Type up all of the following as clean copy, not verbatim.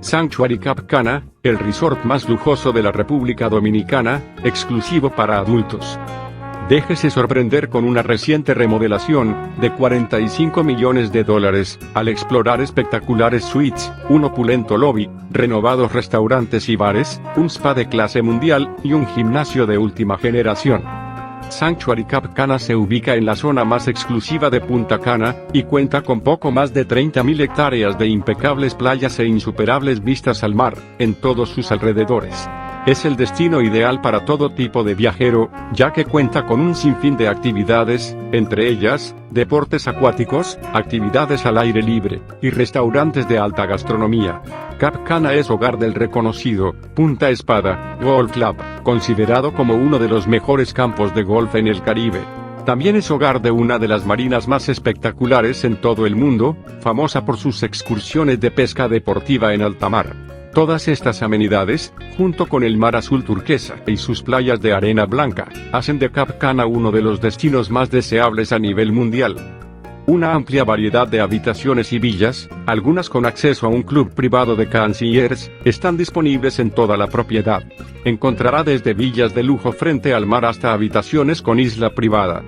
Sanctuary Cap Cana, el resort más lujoso de la República Dominicana, exclusivo para adultos. Déjese sorprender con una reciente remodelación, de $45 millones, al explorar espectaculares suites, un opulento lobby, renovados restaurantes y bares, un spa de clase mundial, y un gimnasio de última generación. Sanctuary Cap Cana se ubica en la zona más exclusiva de Punta Cana, y cuenta con poco más de 30.000 hectáreas de impecables playas e insuperables vistas al mar, en todos sus alrededores. Es el destino ideal para todo tipo de viajero, ya que cuenta con un sinfín de actividades, entre ellas, deportes acuáticos, actividades al aire libre, y restaurantes de alta gastronomía. Cap Cana es hogar del reconocido Punta Espada Golf Club, considerado como uno de los mejores campos de golf en el Caribe. También es hogar de una de las marinas más espectaculares en todo el mundo, famosa por sus excursiones de pesca deportiva en alta mar. Todas estas amenidades, junto con el mar azul turquesa y sus playas de arena blanca, hacen de Cap Cana uno de los destinos más deseables a nivel mundial. Una amplia variedad de habitaciones y villas, algunas con acceso a un club privado de concierge, están disponibles en toda la propiedad. Encontrará desde villas de lujo frente al mar hasta habitaciones con isla privada.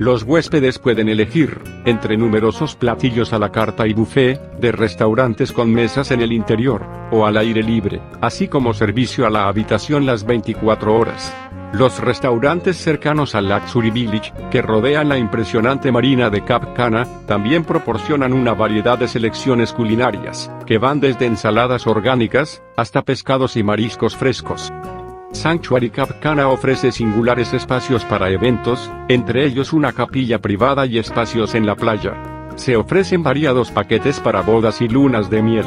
Los huéspedes pueden elegir, entre numerosos platillos a la carta y buffet, de restaurantes con mesas en el interior, o al aire libre, así como servicio a la habitación las 24 horas. Los restaurantes cercanos al Luxury Village, que rodean la impresionante marina de Cap Cana, también proporcionan una variedad de selecciones culinarias, que van desde ensaladas orgánicas, hasta pescados y mariscos frescos. Sanctuary Cap Cana ofrece singulares espacios para eventos, entre ellos una capilla privada y espacios en la playa. Se ofrecen variados paquetes para bodas y lunas de miel.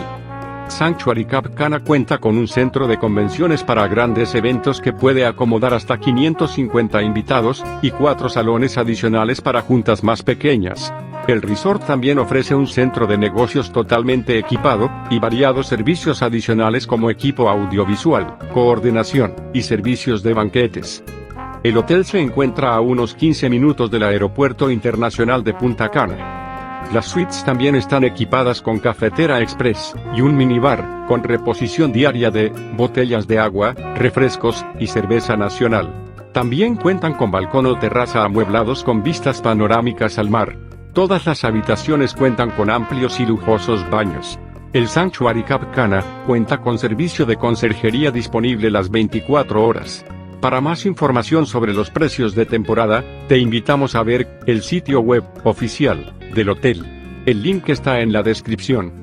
Sanctuary Cap Cana cuenta con un centro de convenciones para grandes eventos que puede acomodar hasta 550 invitados, y 4 salones adicionales para juntas más pequeñas. El resort también ofrece un centro de negocios totalmente equipado, y variados servicios adicionales como equipo audiovisual, coordinación, y servicios de banquetes. El hotel se encuentra a unos 15 minutos del Aeropuerto Internacional de Punta Cana. Las suites también están equipadas con cafetera express, y un minibar, con reposición diaria de botellas de agua, refrescos, y cerveza nacional. También cuentan con balcón o terraza amueblados con vistas panorámicas al mar. Todas las habitaciones cuentan con amplios y lujosos baños. El Sanctuary Cap Cana cuenta con servicio de conserjería disponible las 24 horas. Para más información sobre los precios de temporada, te invitamos a ver el sitio web oficial del hotel. El link está en la descripción.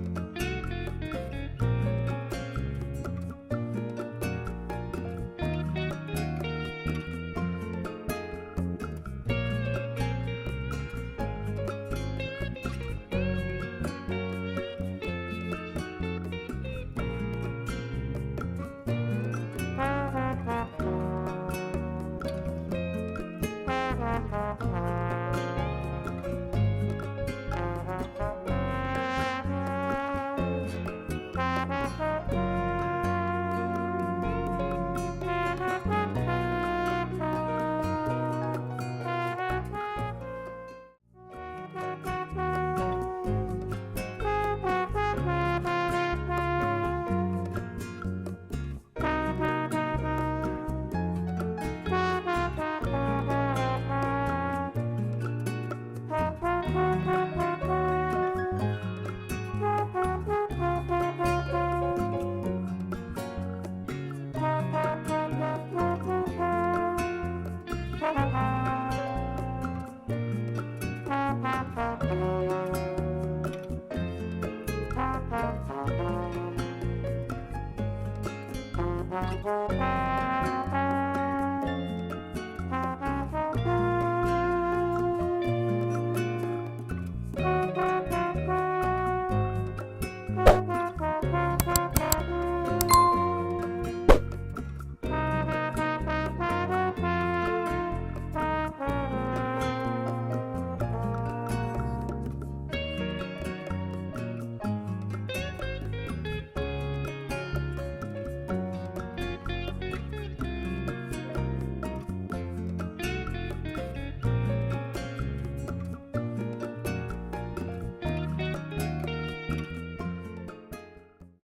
Bye.